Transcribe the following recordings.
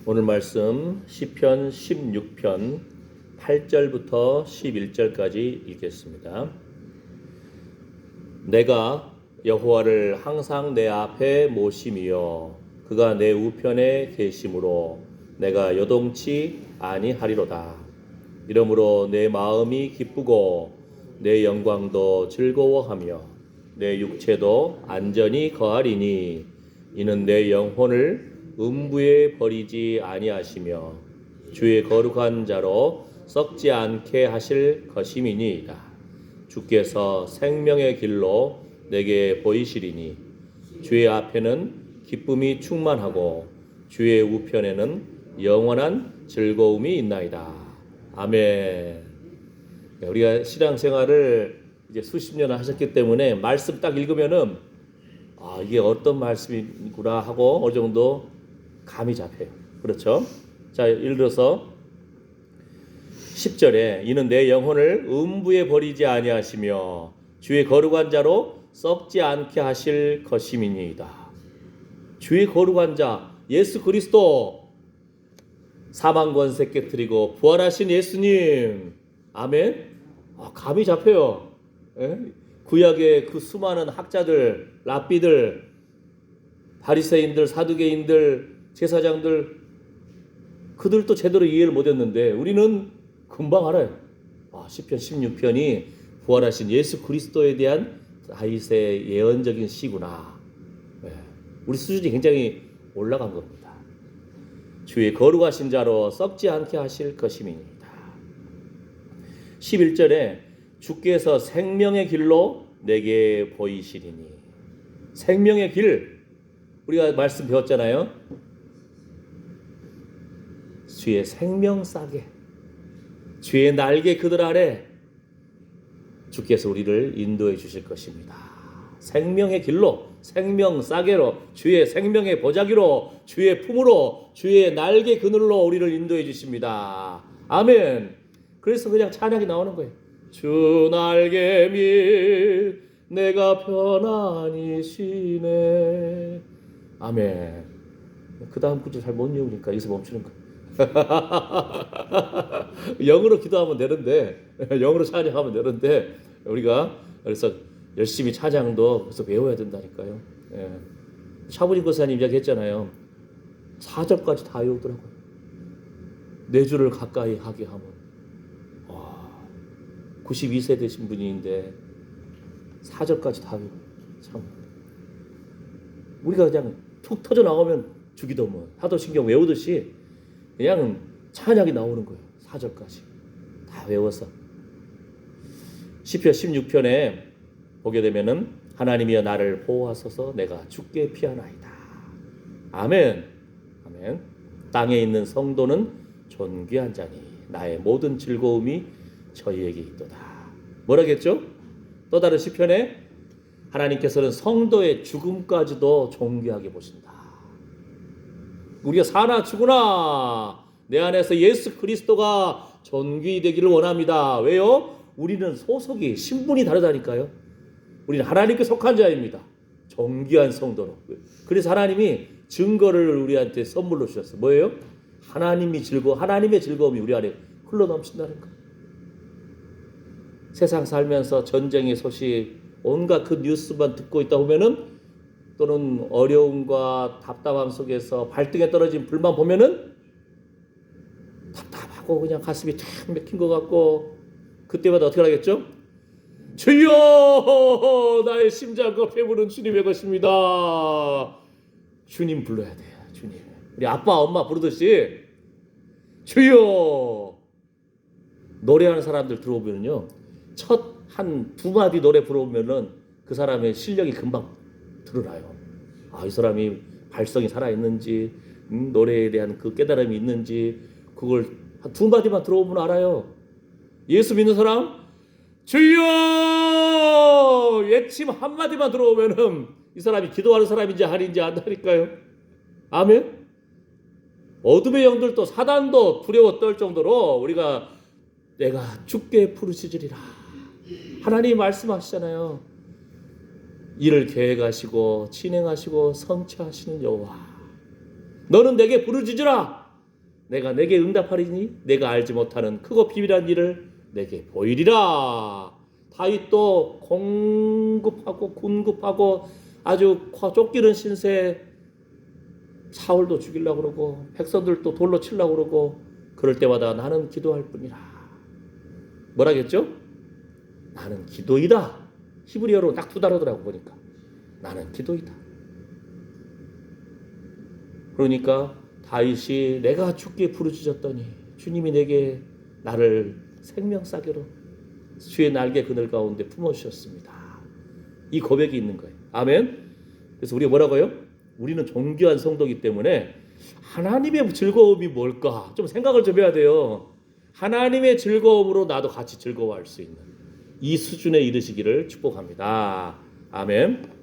오늘 말씀 시편 16편 8절부터 11절까지 읽겠습니다. 내가 여호와를 항상 내 앞에 모심이여 그가 내 우편에 계심으로 내가 요동치 아니하리로다. 이러므로 내 마음이 기쁘고 내 영광도 즐거워하며 내 육체도 안전히 거하리니 이는 내 영혼을 음부에 버리지 아니하시며 주의 거룩한 자로 썩지 않게 하실 것임이니이다. 주께서 생명의 길로 내게 보이시리니 주의 앞에는 기쁨이 충만하고 주의 우편에는 영원한 즐거움이 있나이다. 아멘. 우리가 신앙생활을 이제 수십 년 하셨기 때문에 말씀 딱 읽으면은 이게 어떤 말씀이구나 하고 어느 정도 감이 잡혀요. 그렇죠? 자, 예를 들어서 10절에 이는 내 영혼을 음부에 버리지 아니하시며 주의 거룩한 자로 썩지 않게 하실 것임이니이다. 주의 거룩한 자 예수 그리스도, 사망 권세 깨뜨리고 부활하신 예수님. 아멘. 감이 잡혀요. 구약의 그 수많은 학자들, 랍비들, 바리새인들, 사두개인들, 제사장들, 그들도 제대로 이해를 못했는데 우리는 금방 알아요. 시편 16편이 부활하신 예수 그리스도에 대한 다윗의 예언적인 시구나. 우리 수준이 굉장히 올라간 겁니다. 주의 거룩하신 자로 썩지 않게 하실 것임이니이다. 11절에 주께서 생명의 길로 내게 보이시리니. 생명의 길, 우리가 말씀 배웠잖아요. 주의 생명 싸게, 주의 날개 그들 아래 주께서 우리를 인도해 주실 것입니다. 생명의 길로, 생명 싸게로, 주의 생명의 보자기로, 주의 품으로, 주의 날개 그늘로 우리를 인도해 주십니다. 아멘. 그래서 그냥 찬양이 나오는 거예요. 주 날개 밑 내가 편안히 쉬네. 아멘. 그 다음 구절 잘 못 외우니까 여기서 멈추는 거예요. 영어로 기도하면 되는데, 영어로 찬양하면 되는데, 우리가 그래서 열심히 찬양도 그래서 외워야 된다니까요. 차분인 권사님 이야기 했잖아요. 4절까지 다 외우더라고요. 내 주를 가까이 하게 하면. 92세 되신 분인데 4절까지 다 외우고. 참, 우리가 그냥 툭 터져 나오면 주기도문, 사도신경 외우듯이 그냥 찬양이 나오는 거예요. 4절까지 다 외워서. 시편 16편에 보게 되면은 하나님이여 나를 보호하소서 내가 주께 피하나이다. 아멘. 아멘. 땅에 있는 성도는 존귀한 자니 나의 모든 즐거움이 저희에게 있도다. 뭐라겠죠? 또 다른 시편에 하나님께서는 성도의 죽음까지도 존귀하게 보신다. 우리가 사나 죽으나 내 안에서 예수 그리스도가 존귀되기를 원합니다. 왜요? 우리는 소속이, 신분이 다르다니까요. 우리는 하나님께 속한 자입니다. 존귀한 성도로. 그래서 하나님이 증거를 우리한테 선물로 주셨어요. 뭐예요? 하나님의 즐거움이 우리 안에 흘러넘친다는 거. 세상 살면서 전쟁의 소식, 온갖 그 뉴스만 듣고 있다 보면은, 또는 어려움과 답답함 속에서 발등에 떨어진 불만 보면은 답답하고 그냥 가슴이 탁 막힌 것 같고, 그때마다 어떻게 하겠죠? 주여, 나의 심장과 배부른 주님의 것입니다. 주님 불러야 돼요. 주님. 우리 아빠 엄마 부르듯이 주여. 노래하는 사람들 들어보면요, 첫 한 두 마디 노래 부르면은 그 사람의 실력이 금방 드러나요. 이 사람이 발성이 살아있는지, 노래에 대한 그 깨달음이 있는지, 그걸 한 두 마디만 들어보면 알아요. 예수 믿는 사람, 주여! 외침 한 마디만 들어오면은 이 사람이 기도하는 사람인지 아닌지 안다니까요. 아멘? 어둠의 영들도 사단도 두려워 떨 정도로 우리가 내가 주께 부르짖으리라. 하나님이 말씀하시잖아요. 이를 계획하시고 진행하시고 성취하시는 여호와, 너는 내게 부르짖으라. 내가 내게 응답하리니 내가 알지 못하는 크고 비밀한 일을 내게 보이리라. 다윗도 공급하고 군급하고 아주 쫓기는 신세, 사울도 죽이려고 그러고 백성들도 돌로 치려고 그러고, 그럴 때마다 나는 기도할 뿐이라. 뭐라겠죠? 나는 기도이다. 히브리어로 딱 두 단어더라고 보니까. 나는 기도이다. 그러니까 다윗이 내가 주께 부르짖었더니 주님이 내게 나를 생명싸개로 주의 날개 그늘 가운데 품어주셨습니다. 이 고백이 있는 거예요. 아멘. 그래서 우리가 뭐라고요? 우리는 존귀한 성도이기 때문에 하나님의 즐거움이 뭘까 좀 생각을 좀 해야 돼요. 하나님의 즐거움으로 나도 같이 즐거워할 수 있는 이 수준에 이르시기를 축복합니다. 아멘.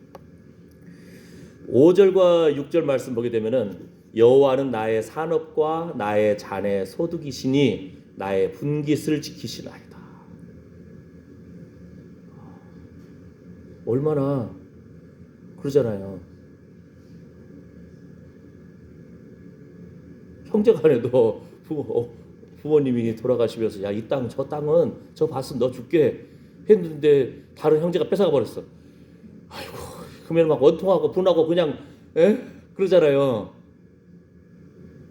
5절과 6절 말씀 보게 되면은 여호와는 나의 산업과 나의 잔의 소득이시니 나의 분깃을 지키시나이다. 얼마나 그러잖아요. 형제간에도 부모님이 돌아가시면서 야, 이 땅, 저 땅은 저 밭은 너 줄게 했는데 다른 형제가 뺏어가 버렸어. 아이고, 그러면 막 원통하고 분하고 그냥 그러잖아요.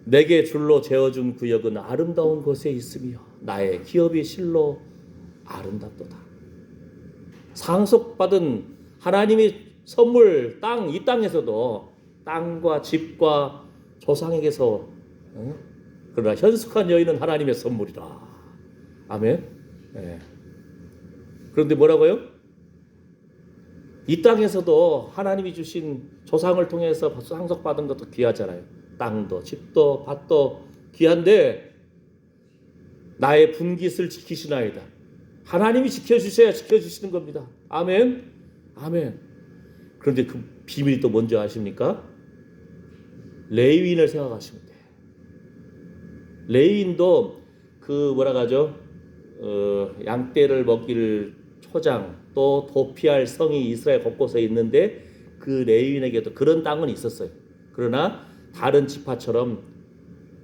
내게 줄로 재어준 구역은 아름다운 곳에 있으며 나의 기업이 실로 아름답도다. 상속받은 하나님의 선물 땅, 이 땅에서도 땅과 집과 조상에게서 그러나 현숙한 여인은 하나님의 선물이다. 아멘. 네. 그런데 뭐라고요? 이 땅에서도 하나님이 주신 조상을 통해서 상속받은 것도 귀하잖아요. 땅도 집도 밭도 귀한데 나의 분깃을 지키시나이다. 하나님이 지켜주셔야 지켜주시는 겁니다. 아멘. 아멘. 그런데 그 비밀이 또 뭔지 아십니까? 레위인을 생각하시면 돼요. 레위인도 그 뭐라 하죠? 양떼를 먹일 초장 또 도피할 성이 이스라엘 곳곳에 있는데 그 레위인에게도 그런 땅은 있었어요. 그러나 다른 지파처럼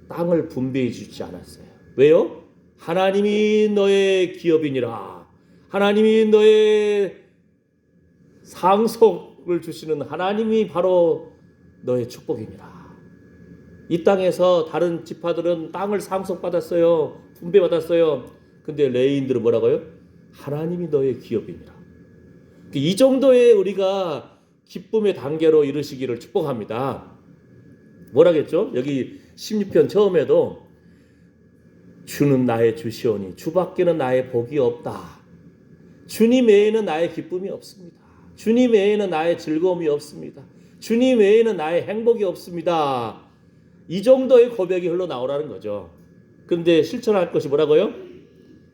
땅을 분배해 주지 않았어요. 왜요? 하나님이 너의 기업이니라. 하나님이 너의 상속을 주시는 하나님이 바로 너의 축복이니라. 이 땅에서 다른 지파들은 땅을 상속받았어요. 분배받았어요. 근데 레위인들은 뭐라고요? 하나님이 너의 기업이니라. 이 정도의 우리가 기쁨의 단계로 이르시기를 축복합니다. 뭐라겠죠? 여기 16편 처음에도 주는 나의 주시오니 주밖에는 나의 복이 없다. 주님 외에는 나의 기쁨이 없습니다. 주님 외에는 나의 즐거움이 없습니다. 주님 외에는 나의 행복이 없습니다. 이 정도의 고백이 흘러나오라는 거죠. 근데 실천할 것이 뭐라고요?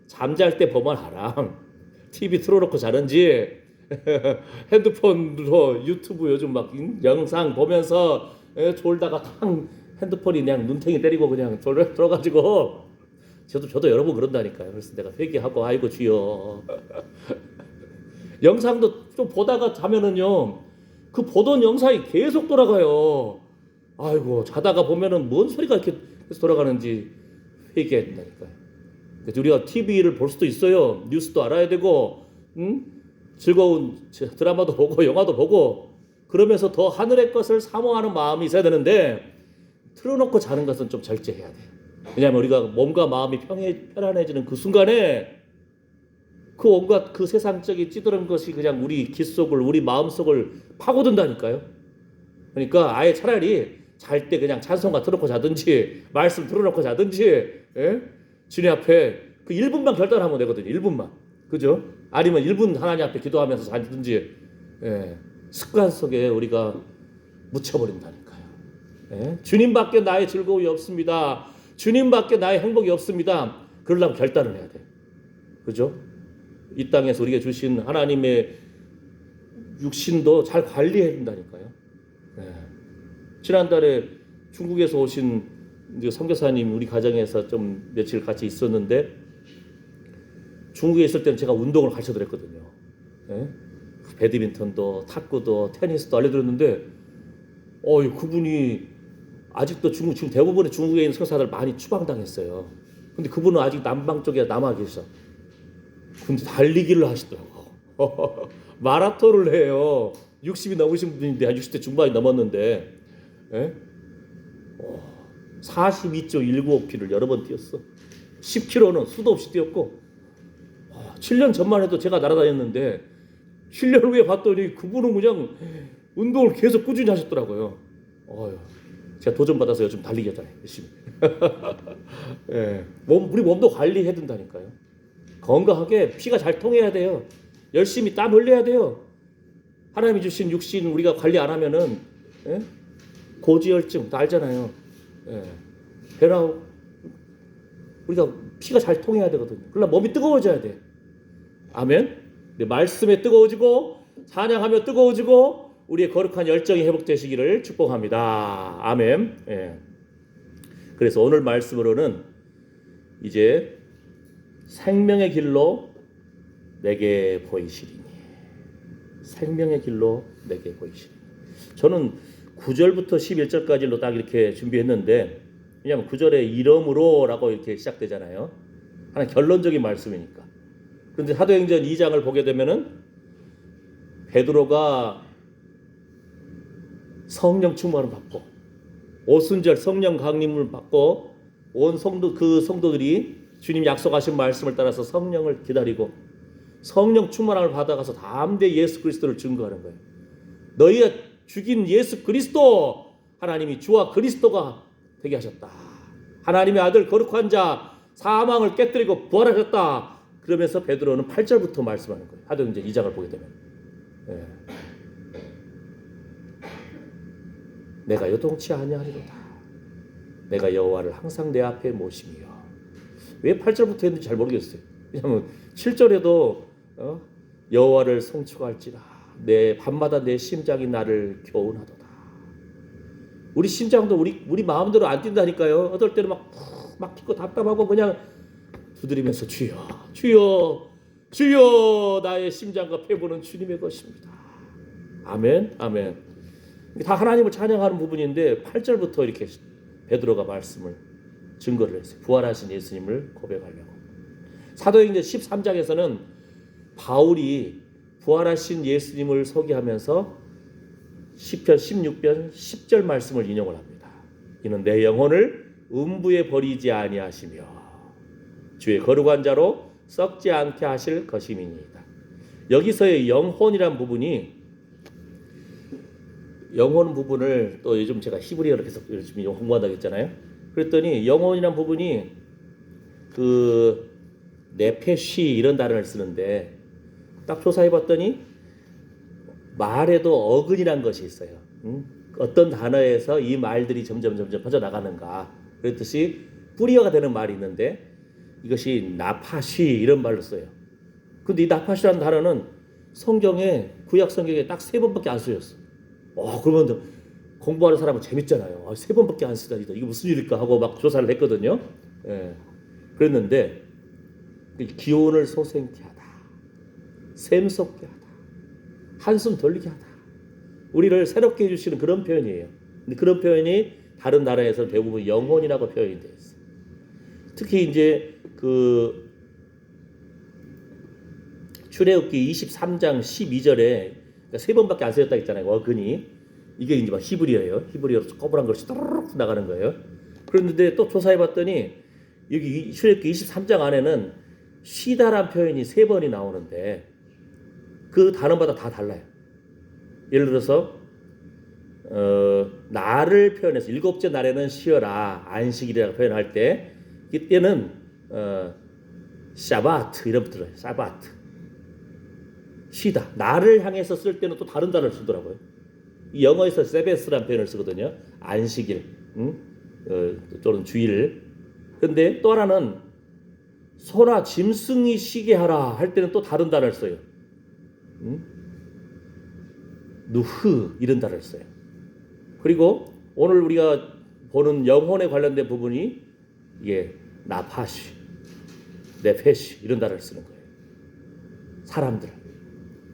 잠잘 때 보면 하람. TV 틀어놓고 자는지 핸드폰으로 유튜브 요즘 막 영상 보면서 졸다가 탕 핸드폰이 그냥 눈탱이 때리고 그냥 들어가지고 저도 여러 번 그런다니까요. 그래서 내가 회개하고 아이고 주여. 영상도 좀 보다가 자면은요 그 보던 영상이 계속 돌아가요. 아이고 자다가 보면은 뭔 소리가 이렇게 돌아가는지 회개한다니까요. 그래서 우리가 TV를 볼 수도 있어요. 뉴스도 알아야 되고 즐거운 드라마도 보고 영화도 보고 그러면서 더 하늘의 것을 사모하는 마음이 있어야 되는데 틀어놓고 자는 것은 좀 절제해야 돼요. 왜냐하면 우리가 몸과 마음이 편안해지는 그 순간에 그 온갖 그 세상적인 찌들은 것이 그냥 우리 귓속을 우리 마음속을 파고든다니까요. 그러니까 아예 차라리 잘 때 그냥 찬송가 틀어놓고 자든지 말씀 틀어놓고 자든지 주님 앞에 그 1분만 결단하면 되거든요. 1분만. 그죠? 아니면 1분 하나님 앞에 기도하면서 자든지 습관 속에 우리가 묻혀버린다니까요. 주님밖에 나의 즐거움이 없습니다. 주님밖에 나의 행복이 없습니다. 그러려면 결단을 해야 돼요. 그죠? 이 땅에서 우리가 주신 하나님의 육신도 잘 관리해야 된다니까요. 지난달에 중국에서 오신 선교사님 우리 가정에서 좀 며칠 같이 있었는데 중국에 있을 때는 제가 운동을 가르쳐드렸거든요. 배드민턴도 탁구도 테니스도 알려드렸는데 그분이 아직도 지금 대부분의 중국에 있는 성사들 많이 추방당했어요. 근데 그분은 아직 남방 쪽에 남아 계셔. 근데 달리기를 하시더라고. 마라톤을 해요. 60이 넘으신 분인데, 한 60대 중반이 넘었는데, 예? 42.195km를 여러 번 뛰었어. 10km는 수도 없이 뛰었고, 7년 전만 해도 제가 날아다녔는데 7년 후에 봤더니 그분은 그냥 운동을 계속 꾸준히 하셨더라고요. 제가 도전받아서 요즘 달리기 하잖아요. 열심히. 예, 우리 몸도 관리해야 된다니까요. 건강하게 피가 잘 통해야 돼요. 열심히 땀 흘려야 돼요. 하나님이 주신 육신 우리가 관리 안 하면은, 예? 고지혈증 다 알잖아요. 예. 배나고 우리가 피가 잘 통해야 되거든요. 그러나 몸이 뜨거워져야 돼. 아멘. 네, 말씀에 뜨거워지고 찬양하며 뜨거워지고 우리의 거룩한 열정이 회복되시기를 축복합니다. 아멘. 예. 그래서 오늘 말씀으로는 이제 생명의 길로 내게 보이시리니, 생명의 길로 내게 보이시리니. 저는 9절부터 11절까지로 딱 이렇게 준비했는데, 왜냐하면 9절에 이름으로라고 이렇게 시작되잖아요. 하나 결론적인 말씀이니까. 그런데 사도행전 2장을 보게 되면은 베드로가 성령 충만을 받고 오순절 성령 강림을 받고 온 성도 그 성도들이 주님 약속하신 말씀을 따라서 성령을 기다리고 성령 충만함을 받아가서 담대 예수 그리스도를 증거하는 거예요. 너희가 죽인 예수 그리스도, 하나님이 주와 그리스도가 되게 하셨다. 하나님의 아들 거룩한 자 사망을 깨뜨리고 부활하셨다. 그러면서 베드로는 8절부터 말씀하는 거예요. 사도행전 2장을 보게 되면. 예. 내가 요동치 아니하리로다. 내가 여호와를 항상 내 앞에 모시며. 왜 8절부터 했는지 잘 모르겠어요. 왜냐하면 7절에도 여호와를 송축할지라 내 밤마다 내 심장이 나를 교훈하도다. 우리 심장도 우리 마음대로 안 뛴다니까요. 어떨 때는 막 뛰고 답답하고 그냥 두드리면서 주여 주여 주여, 나의 심장과 폐부는 주님의 것입니다. 아멘 아멘. 다 하나님을 찬양하는 부분인데 8절부터 이렇게 베드로가 말씀을 증거를 했어요. 부활하신 예수님을 고백하려고. 사도행전 13장에서는 바울이 부활하신 예수님을 소개하면서 시편 16편 10절 말씀을 인용을 합니다. 이는 내 영혼을 음부에 버리지 아니하시며 주의 거룩한 자로 썩지 않게 하실 것임이니이다. 여기서의 영혼이란 부분이, 영혼 부분을 또 요즘 제가 히브리어를 계속 열심히 공부한다고 했잖아요. 그랬더니 영혼이란 부분이 그 네페쉬 이런 단어를 쓰는데 딱 조사해봤더니 말에도 어근이란 것이 있어요. 어떤 단어에서 이 말들이 점점 퍼져나가는가. 그랬듯이 뿌리어가 되는 말이 있는데 이것이 나파쉬 이런 말로 써요. 근데 이 나파쉬라는 단어는 성경에, 구약 성경에 딱 3번밖에 안 쓰였어. 그러면 공부하는 사람은 재밌잖아요. 3번밖에 안 쓰다니 이게 무슨 일일까 하고 막 조사를 했거든요. 예. 그랬는데 기온을 소생케 하다, 샘솟게 하다, 한숨 돌리게 하다, 우리를 새롭게 해주시는 그런 표현이에요. 근데 그런 표현이 다른 나라에서는 대부분 영혼이라고 표현이 되어 있어요. 특히 이제 그 출애굽기 23장 12절에 그러니까 3번밖에 안 쓰였다 했잖아요. 어근이. 이게 이제 막 히브리어예요. 히브리어로 꼬불한 것이 또르륵 나가는 거예요. 그런데 또 조사해봤더니 여기 출애굽기 23장 안에는 쉬다란 표현이 3번이 나오는데 그 단어마다 다 달라요. 예를 들어서 날을 표현해서 7째 날에는 쉬어라, 안식일이라고 표현할 때 이때는 샤바트 이런 거 들어요. 샤바트, 쉬다. 날을 향해서 쓸 때는 또 다른 단어를 쓰더라고요. 이 영어에서 세베스라는 표현을 쓰거든요. 안식일, 또는 주일. 그런데 또 하나는 소나 짐승이 쉬게 하라 할 때는 또 다른 단어를 써요. 누흐 이런 단어를 써요. 그리고 오늘 우리가 보는 영혼에 관련된 부분이 이게 나파시, 네페시 이런 단어를 쓰는 거예요. 사람들,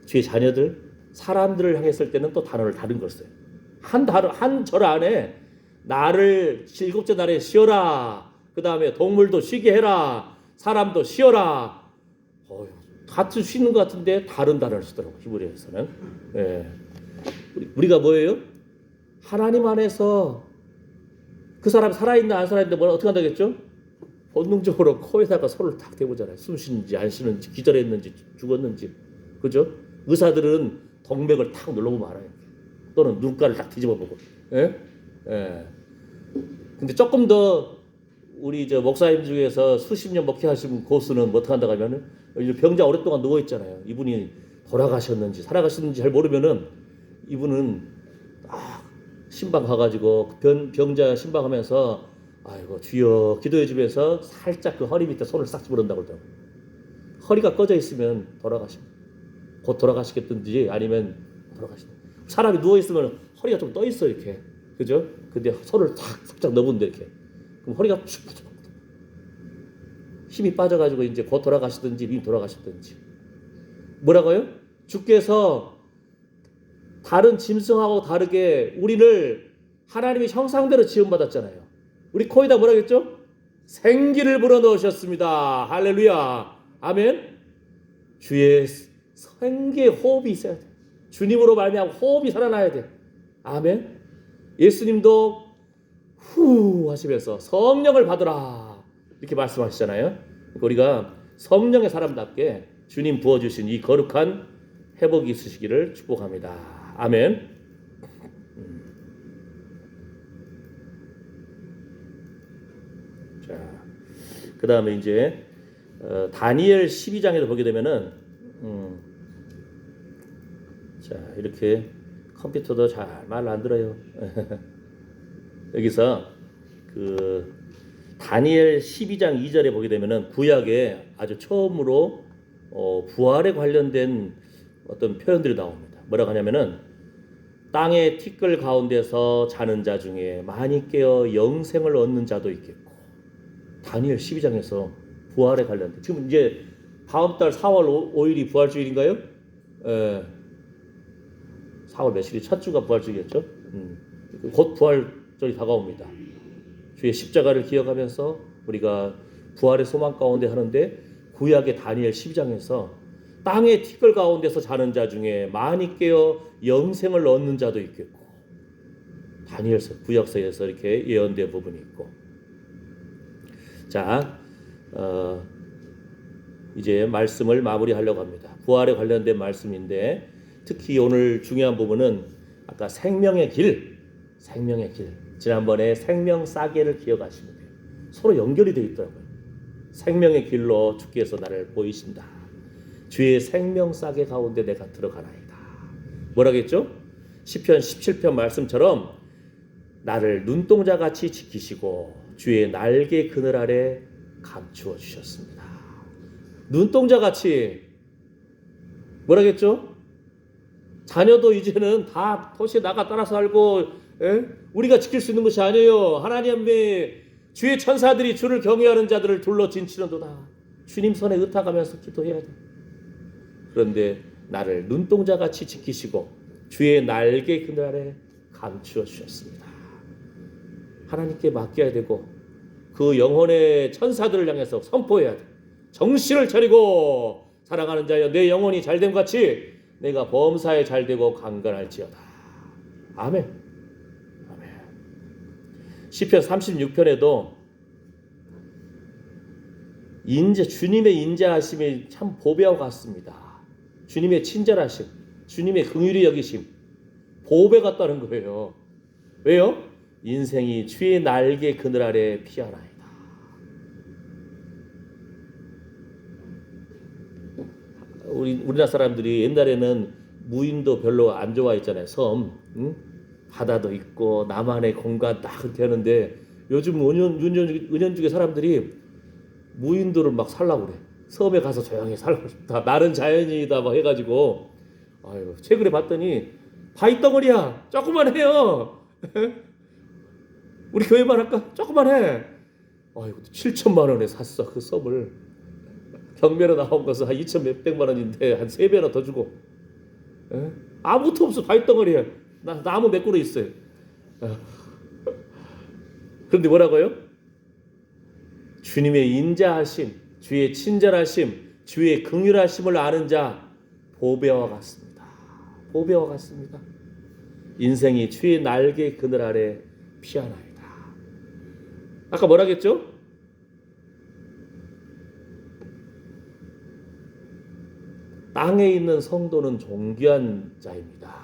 주의 자녀들, 사람들을 향했을 때는 또 단어를 다른 걸 써요. 한 단어, 한 절 안에 나를 일곱째 날에 쉬어라. 그 다음에 동물도 쉬게 해라. 사람도 쉬어라. 같은 쉬는 것 같은데 다른 단어를 쓰더라고요. 히브리어에서는. 예. 우리가 뭐예요? 하나님 안에서 그 사람이 살아있나 안 살아있는데 뭐라 어떻게 한다겠죠? 본능적으로 코에다가 손을 탁 대보잖아요. 숨 쉬는지 안 쉬는지 기절했는지 죽었는지. 그죠? 의사들은 동맥을 탁 눌러보면 알아요. 또는 눈가를 딱 뒤집어보고. 예? 예. 근데 조금 더 우리 목사님 중에서 수십 년 목회하신 고수는 뭐 어떻게 한다고 하면은 병자 오랫동안 누워 있잖아요. 이분이 돌아가셨는지 살아가셨는지 잘 모르면은 이분은 신방 가가지고 병자 신방하면서 아이고 주여 기도해 주면서 살짝 그 허리 밑에 손을 싹 집어넣는다고 그러더라고요. 허리가 꺼져 있으면 곧 돌아가시겠든지 아니면 돌아가시는. 사람이 누워 있으면 허리가 좀 떠 있어 이렇게. 그죠? 근데 손을 탁 살짝 넣는데 이렇게. 그럼 허리가 축 힘이 빠져가지고 이제 곧 돌아가시든지 이미 돌아가시든지. 뭐라고요? 주께서 다른 짐승하고 다르게 우리를 하나님의 형상대로 지음받았잖아요. 우리 코에다 뭐라 그랬죠? 생기를 불어넣으셨습니다. 할렐루야. 아멘. 주의 생기의 호흡이 있어야 돼. 주님으로 말미암아 호흡이 살아나야 돼. 아멘. 예수님도 후 하시면서 성령을 받으라 이렇게 말씀하시잖아요. 우리가 성령의 사람답게 주님 부어주신 이 거룩한 회복이 있으시기를 축복합니다. 아멘. 자, 그 다음에 이제 다니엘 12장에도 보게 되면은 자 이렇게 컴퓨터도 잘 말 안 들어요. 여기서 그 다니엘 12장 2절에 보게 되면은 구약에 아주 처음으로 부활에 관련된 어떤 표현들이 나옵니다. 뭐라고 하냐면은 땅의 티끌 가운데서 자는 자 중에 많이 깨어 영생을 얻는 자도 있겠고. 다니엘 12장에서 부활에 관련된 지금 이제 다음 달 4월 5일이 부활주일인가요? 4월 며칠이 첫 주가 부활주일이었죠. 곧 부활절이 다가옵니다. 주의 십자가를 기억하면서 우리가 부활의 소망 가운데 하는데 구약의 다니엘 12장에서 땅의 티끌 가운데서 자는 자 중에 많이 깨어 영생을 얻는 자도 있겠고 다니엘서 구약서에서 이렇게 예언된 부분이 있고 자 이제 말씀을 마무리하려고 합니다. 부활에 관련된 말씀인데 특히 오늘 중요한 부분은 아까 생명의 길 지난번에 생명 싸개를 기억하시면 돼요. 서로 연결이 되어 있더라고요. 생명의 길로 주께서 나를 보이신다. 주의 생명 싸개 가운데 내가 들어가나이다. 뭐라겠죠? 시편 17편 말씀처럼 나를 눈동자같이 지키시고 주의 날개 그늘 아래 감추어 주셨습니다. 눈동자같이 뭐라겠죠? 자녀도 이제는 다 도시에 나가 따라 살고 우리가 지킬 수 있는 것이 아니에요. 하나님의 주의 천사들이 주를 경외하는 자들을 둘러 진치는도다. 주님 손에 의탁하면서 기도해야 돼. 그런데 나를 눈동자같이 지키시고 주의 날개 그늘 아래 감추어 주셨습니다. 하나님께 맡겨야 되고 그 영혼의 천사들을 향해서 선포해야 돼. 정신을 차리고 사랑하는 자여 내 영혼이 잘됨 같이 내가 범사에 잘되고 강건할지어다. 아멘. 아멘. 시편 36편에도 주님의 인자하심이 참 보배와 같습니다. 주님의 친절하심, 주님의 긍휼히 여기심, 보배 같다는 거예요. 왜요? 인생이 주의 날개 그늘 아래 피하나이다. 우리나라 사람들이 옛날에는 무인도 별로 안 좋아했잖아요. 섬, 바다도 있고 나만의 공간 딱 그렇게 하는데 요즘 은연중에 사람들이 무인도를 막 살라고 그래. 섬에 가서 조용히 살고 싶다. 나는 자연이다 막 해가지고 아유 최근에 봤더니 바위덩어리야. 조금만 해요. 우리 교회만 할까? 조금만 해. 아이고 7천만 원에 샀어 그 섬을. 경매로 나온 것은 한 2천 몇백만 원인데 한 3배나 더 주고 아무것도 없어. 바위덩어리야. 나무 몇 그루 있어요. 그런데 뭐라고요? 주님의 인자하심, 주의 친절하심, 주의 긍휼하심을 아는 자 보배와 같습니다. 보배와 같습니다. 인생이 주의 날개 그늘 아래 피하나이다. 아까 뭐라 했죠? 땅에 있는 성도는 존귀한 자입니다.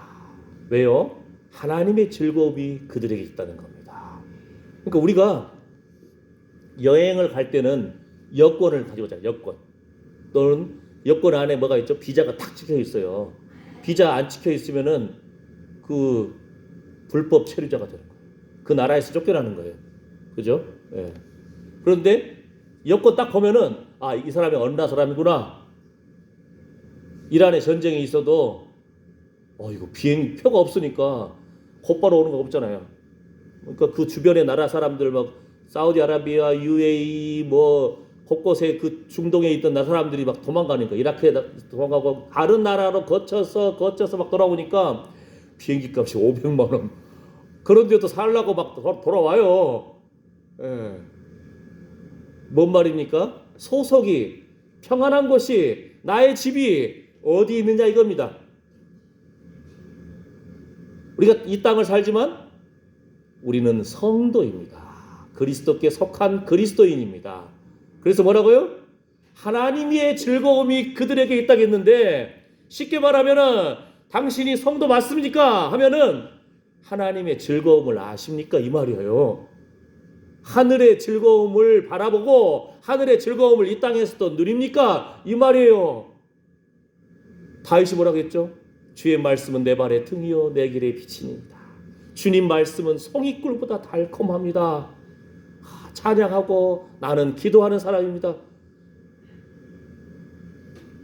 왜요? 하나님의 즐거움이 그들에게 있다는 겁니다. 그러니까 우리가 여행을 갈 때는 여권을 가지고 가요. 여권. 또는 여권 안에 뭐가 있죠? 비자가 탁 찍혀 있어요. 비자 안 찍혀 있으면은 그 불법 체류자가 되는 거예요. 그 나라에서 쫓겨나는 거예요. 그죠? 예. 그런데 여권 딱 보면은 아, 이 사람이 어느 나라 사람이구나. 이란에 전쟁이 있어도 이거 비행표가 없으니까 곧바로 오는 거 없잖아요. 그러니까 그 주변의 나라 사람들 막 사우디아라비아, UAE 뭐 곳곳에 그 중동에 있던 나라 사람들이 막 도망가니까 이라크에 도망가고 다른 나라로 거쳐서 막 돌아오니까 비행기 값이 500만 원. 그런데도 살라고 막 돌아와요. 예. 뭔 말입니까? 소속이 평안한 곳이 나의 집이 어디 있느냐 이겁니다. 우리가 이 땅을 살지만 우리는 성도입니다. 그리스도께 속한 그리스도인입니다. 그래서 뭐라고요? 하나님의 즐거움이 그들에게 있다고 했는데 쉽게 말하면은 당신이 성도 맞습니까? 하면은 하나님의 즐거움을 아십니까? 이 말이에요. 하늘의 즐거움을 바라보고 하늘의 즐거움을 이 땅에서도 누립니까? 이 말이에요. 다윗이 뭐라고 했죠? 주의 말씀은 내 발의 등이요 내 길의 빛이니이다. 주님 말씀은 송이꿀보다 달콤합니다. 찬양하고 나는 기도하는 사람입니다.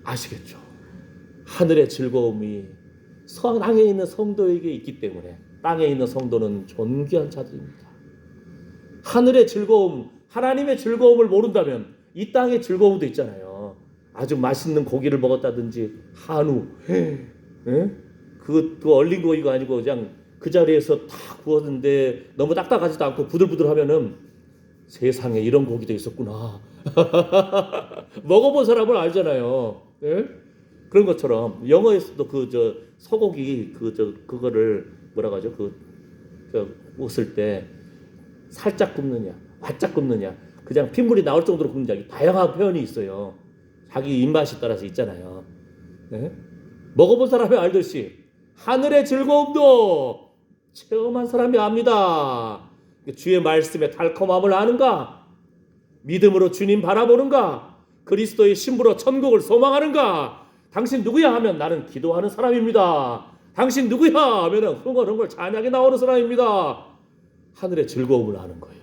아시겠죠? 하늘의 즐거움이 땅에 있는 성도에게 있기 때문에 땅에 있는 성도는 존귀한 자들입니다. 하늘의 즐거움, 하나님의 즐거움을 모른다면 이 땅의 즐거움도 있잖아요. 아주 맛있는 고기를 먹었다든지 한우, 그 얼린 고기가 아니고 그냥 그 자리에서 다 구웠는데 너무 딱딱하지도 않고 부들부들하면은 세상에 이런 고기도 있었구나. 먹어본 사람은 알잖아요. 예? 그런 것처럼 영어에서도 소고기 그거를 뭐라고 하죠? 구웠을 때 살짝 굽느냐, 바짝 굽느냐, 그냥 핏물이 나올 정도로 굽느냐, 다양한 표현이 있어요. 자기 입맛에 따라서 있잖아요. 네? 먹어본 사람이 알듯이 하늘의 즐거움도 체험한 사람이 압니다. 주의 말씀의 달콤함을 아는가? 믿음으로 주님 바라보는가? 그리스도의 신부로 천국을 소망하는가? 당신 누구야 하면 나는 기도하는 사람입니다. 당신 누구야 하면 흥얼흥얼 찬양이 나오는 사람입니다. 하늘의 즐거움을 아는 거예요.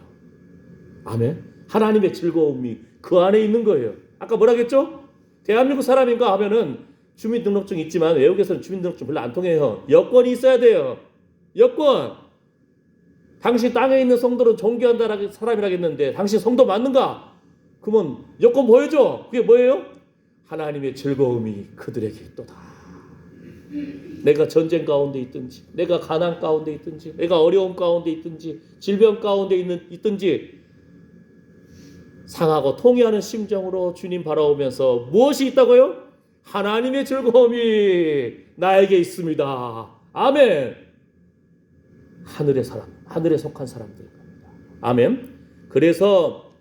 아멘. 하나님의 즐거움이 그 안에 있는 거예요. 아까 뭐라 했죠? 대한민국 사람인가 하면은 주민등록증 있지만 외국에서는 주민등록증 별로 안 통해요. 여권이 있어야 돼요. 여권. 당신 땅에 있는 성도는 존귀한 사람이라겠는데 당신 성도 맞는가? 그러면 여권 보여줘. 그게 뭐예요? 하나님의 즐거움이 그들에게 있도다. 내가 전쟁 가운데 있든지, 내가 가난 가운데 있든지, 내가 어려움 가운데 있든지, 질병 가운데 있든지 상하고 통회하는 심정으로 주님 바라오면서 무엇이 있다고요? 하나님의 즐거움이 나에게 있습니다. 아멘. 하늘의 사람, 하늘에 속한 사람들. 아멘. 그래서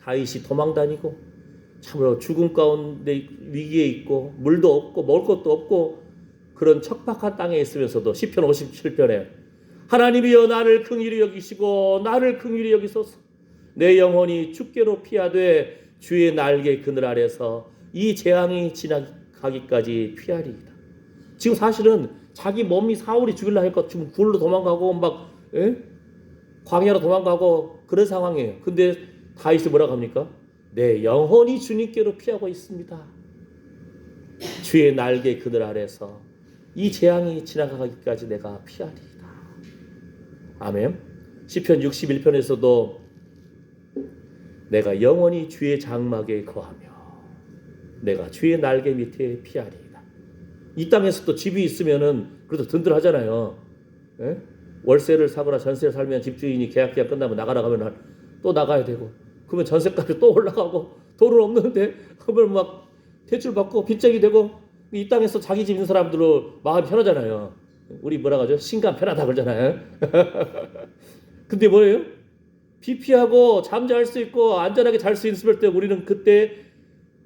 다윗이 도망다니고 참으로 죽음 가운데 위기에 있고 물도 없고 먹을 것도 없고 그런 척박한 땅에 있으면서도 시편 57편에 하나님이여 나를 긍휼히 여기시고 나를 긍휼히 여기소서. 내 영혼이 주께로 피하되 주의 날개 그늘 아래서 이 재앙이 지나가기까지 피하리이다. 지금 사실은 자기 몸이 사울이 죽이려 하니까 지금 굴로 도망가고 막 광야로 도망가고 그런 상황이에요. 근데 다윗이 뭐라고 합니까? 내 영혼이 주님께로 피하고 있습니다. 주의 날개 그늘 아래서 이 재앙이 지나가기까지 내가 피하리이다. 아멘. 시편 61편에서도 내가 영원히 주의 장막에 거하며 내가 주의 날개 밑에 피하리이다. 이 땅에서도 집이 있으면은 그래도 든든하잖아요. 예? 월세를 사거나 전세를 살면 집주인이 계약 기간 끝나면 나가라 하면 또 나가야 되고, 그러면 전세값이 또 올라가고, 돈은 없는데 그러면 막 대출 받고 빚쟁이 되고. 이 땅에서 자기 집 있는 사람들로 마음이 편하잖아요. 우리 뭐라 하죠? 신간 편하다 그러잖아요. 근데 뭐예요? 비 피하고 잠잘 수 있고 안전하게 잘 수 있을 때 우리는 그때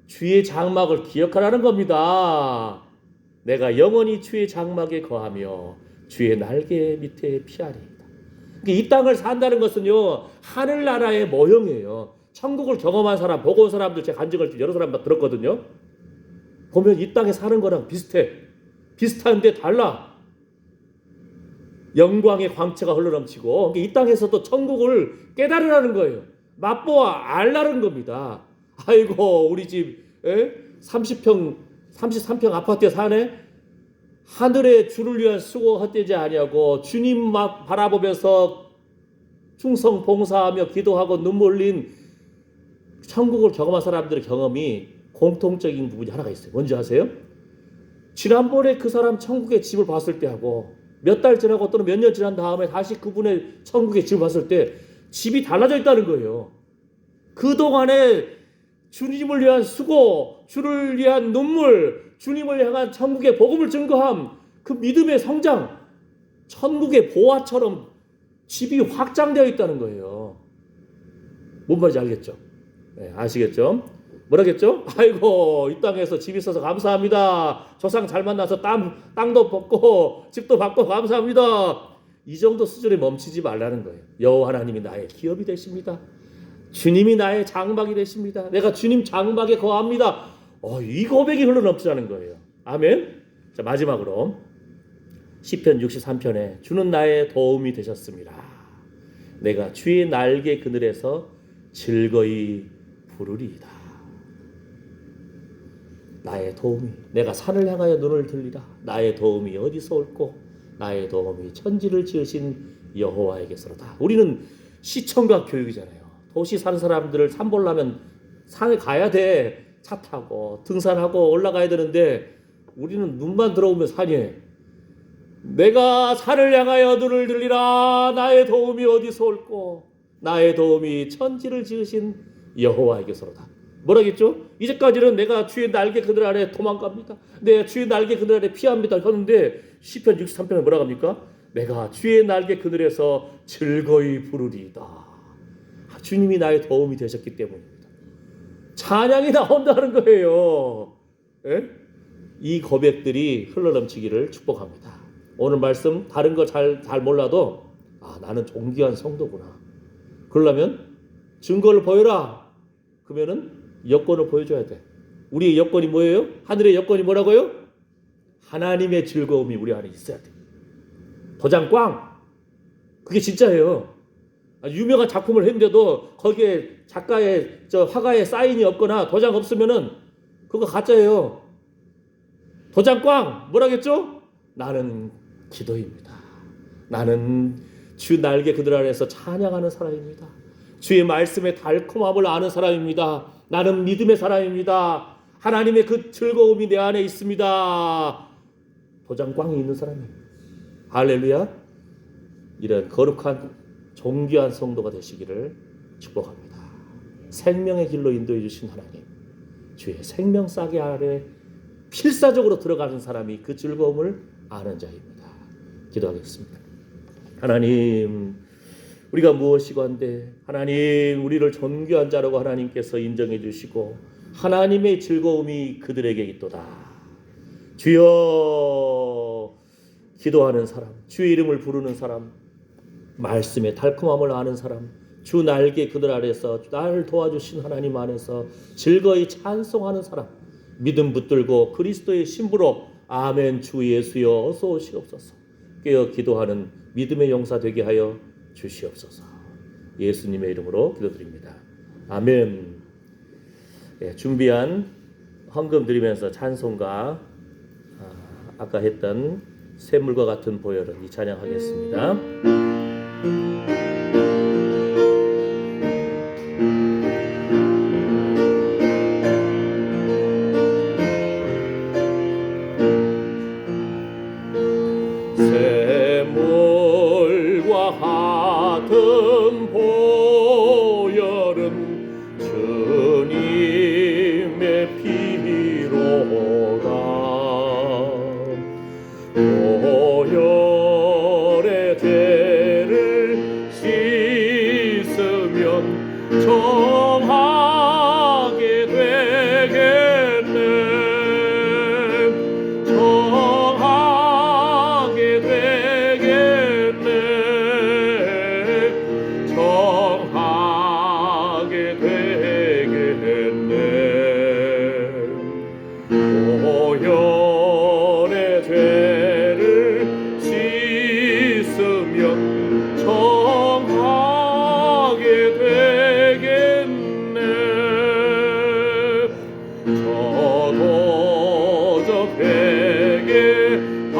주의 장막을 기억하라는 겁니다. 내가 영원히 주의 장막에 거하며 주의 날개 밑에 피하리이다. 이 땅을 산다는 것은요, 하늘나라의 모형이에요. 천국을 경험한 사람, 보고 온 사람들, 제 간증을 여러 사람 들었거든요. 보면 이 땅에 사는 거랑 비슷해. 비슷한데 달라. 영광의 광채가 흘러넘치고, 이 땅에서도 천국을 깨달으라는 거예요. 맛보아 알라는 겁니다. 아이고, 우리 집 30평 33평 아파트에 사네. 하늘의 주를 위한 수고 헛되지 아니하고 주님 막 바라보면서 충성 봉사하며 기도하고 눈물 흘린 천국을 경험한 사람들의 경험이 공통적인 부분이 하나가 있어요. 뭔지 아세요? 지난번에 그 사람 천국의 집을 봤을 때하고 몇 달 지나고 또는 몇 년 지난 다음에 다시 그분의 천국의 집을 봤을 때 집이 달라져 있다는 거예요. 그동안에 주님을 위한 수고, 주를 위한 눈물, 주님을 향한 천국의 복음을 증거함, 그 믿음의 성장, 천국의 보화처럼 집이 확장되어 있다는 거예요. 뭔 말인지 알겠죠? 네, 아시겠죠? 뭐라겠죠? 아이고, 이 땅에서 집 있어서 감사합니다. 조상 잘 만나서 땅도 벗고 집도 받고 감사합니다. 이 정도 수준에 멈추지 말라는 거예요. 여호와 하나님이 나의 기업이 되십니다. 주님이 나의 장막이 되십니다. 내가 주님 장막에 거합니다. 이 고백이 흘러넘치라는 거예요. 아멘. 자, 마지막으로 시편 63편에 주는 나의 도움이 되셨습니다. 내가 주의 날개 그늘에서 즐거이 부르리이다. 나의 도움이, 내가 산을 향하여 눈을 들리라. 나의 도움이 어디서 올꼬? 나의 도움이 천지를 지으신 여호와에게서로다. 우리는 시청각 교육이잖아요. 도시 사는 사람들을 산 보려면 산에 가야 돼. 차 타고 등산하고 올라가야 되는데 우리는 눈만 들어오면 산이에요. 내가 산을 향하여 눈을 들리라. 나의 도움이 어디서 올꼬? 나의 도움이 천지를 지으신 여호와에게서로다. 뭐라겠죠? 이제까지는 내가 주의 날개 그늘 아래 도망갑니다. 내가 주의 날개 그늘 아래 피합니다 하는데 시편 63편에 뭐라고 합니까? 내가 주의 날개 그늘에서 즐거이 부르리이다. 주님이 나의 도움이 되셨기 때문입니다. 찬양이 나온다는 거예요. 예? 이 고백들이 흘러넘치기를 축복합니다. 오늘 말씀 다른 거 잘 몰라도 나는 존귀한 성도구나. 그러려면 증거를 보여라. 그러면은 여건을 보여줘야 돼. 우리의 여건이 뭐예요? 하늘의 여건이 뭐라고요? 하나님의 즐거움이 우리 안에 있어야 돼. 도장 꽝. 그게 진짜예요. 유명한 작품을 했는데도 거기에 작가의 화가의 사인이 없거나 도장 없으면은 그거 가짜예요. 도장 꽝. 뭐라겠죠? 나는 기도입니다. 나는 주 날개 그늘 아래서 찬양하는 사람입니다. 주의 말씀의 달콤함을 아는 사람입니다. 나는 믿음의 사람입니다. 하나님의 그 즐거움이 내 안에 있습니다. 도장 꽝이 있는 사람이에요. 할렐루야. 이런 거룩한 존귀한 성도가 되시기를 축복합니다. 생명의 길로 인도해 주신 하나님, 주의 생명 싸개 아래 필사적으로 들어가는 사람이 그 즐거움을 아는 자입니다. 기도하겠습니다. 하나님, 우리가 무엇이고 한데 하나님 우리를 존귀한 자라고 하나님께서 인정해 주시고 하나님의 즐거움이 그들에게 있도다. 주여, 기도하는 사람, 주의 이름을 부르는 사람, 말씀의 달콤함을 아는 사람, 주 날개 그늘 아래서 나를 도와주신 하나님 안에서 즐거이 찬송하는 사람, 믿음 붙들고 그리스도의 신부로 아멘 주 예수여 어서 오시옵소서 깨어 기도하는 믿음의 용사 되게 하여 주시옵소서. 예수님의 이름으로 기도드립니다. 아멘. 준비한 헌금 드리면서 찬송가, 아까 했던 샘물과 같은 보혈은 이 찬양하겠습니다. 샘물 정하게 되겠네. 정하게 되겠네. 정하게 되겠네. 오열의 죄를 씻으며 정하게 되겠네. 저도 저 회개하고서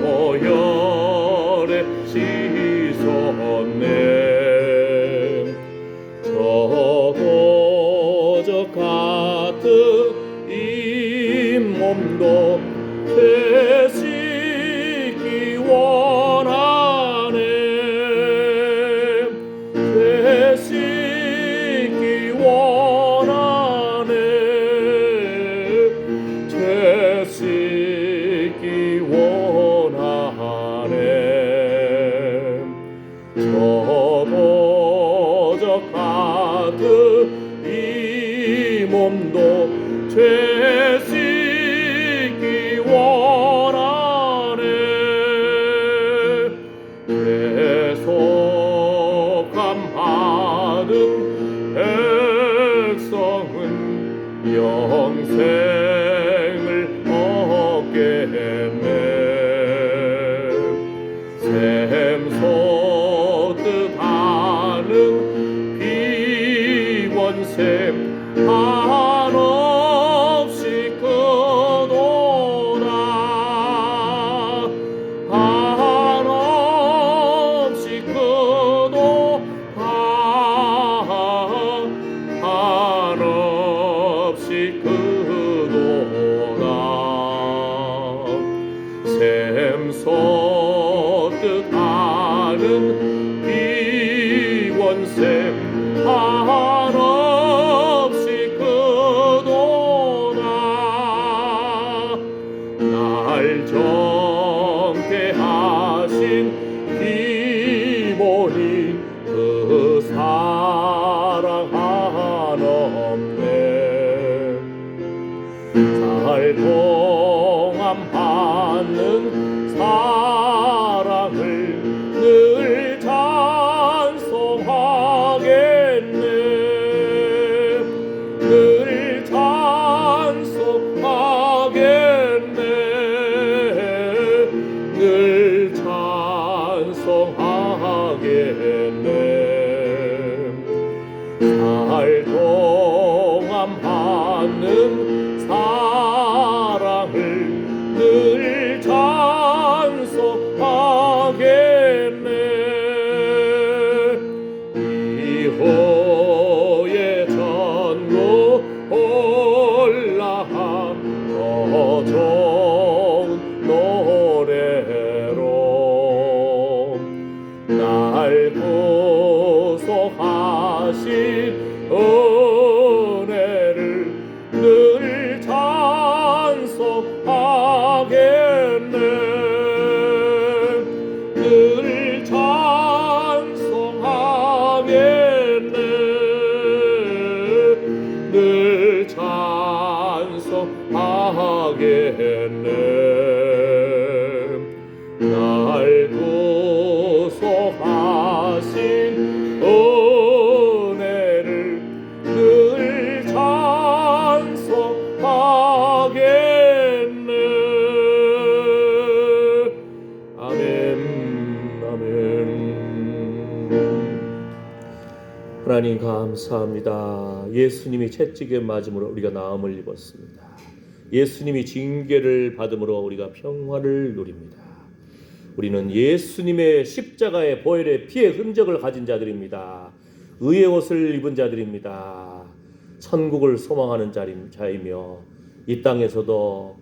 오열에 씻었네. 저도 저 같은 이 몸도 되시기 원하네. 되시기 원하네. 되시기 원하네. 저도 저 같은 이 몸도 되시기 원하네. 대속함 받은 백성은 영생을 얻겠네. 샘솟듯 하는 비원샘 한없이 크도다. 한없이 크도다. 한없이 크도다. 샘솟듯 하는 비원샘 한없이 크도다. 날 정케 하신 기본이 그 사랑 한없네. 살동안 받는 사랑을 늘 찬송하겠네. 늘 찬송하겠네. 늘 찬송하겠네. 살 동안 받는 사랑을 늘 찬송하겠네. 이호의 전구 올라가 더 좋은 노래로 날 구속하신 은혜를 늘 찬송하겠네. 늘 찬송하겠네. 늘 찬송하겠네. 날 구속하신 은혜를 늘 찬송하겠네. 아멘. 아멘. 하나님 감사합니다. 예수님이 채찍에 맞음으로 우리가 나음을 입었습니다. 예수님이 징계를 받음으로 우리가 평화를 누립니다. 우리는 예수님의 십자가의 보혈의 피의 흔적을 가진 자들입니다. 의의 옷을 입은 자들입니다. 천국을 소망하는 자이며 이 땅에서도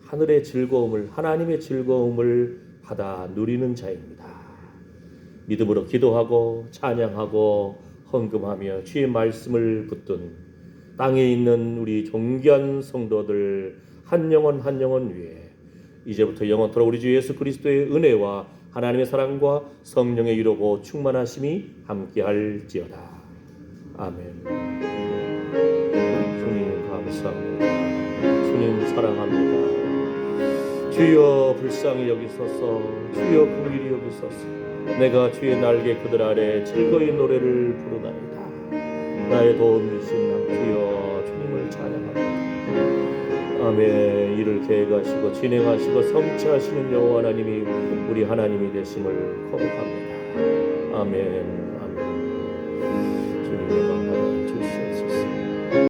하늘의 즐거움을, 하나님의 즐거움을 받아 누리는 자입니다. 믿음으로 기도하고 찬양하고 헌금하며 주의 말씀을 붙든 땅에 있는 우리 존귀한 성도들 한 영혼 한 영혼 위에 이제부터 영원토록 우리 주 예수 그리스도의 은혜와 하나님의 사랑과 성령의 위로고 충만하심이 함께할지어다. 아멘. 주님 감사합니다. 주님 사랑합니다. 주여 불쌍히 여기소서. 주여 긍휼히 여기소서. 내가 주의 날개 그들 아래 즐거이 노래를 부르나이다. 나의 도움 주신 주여 주님을 찬양합니다. 아멘. 이를 계획하시고 진행하시고 성취하시는 여호와 하나님이 우리 하나님이 되심을 거듭합니다. 아멘. 아멘. 주님의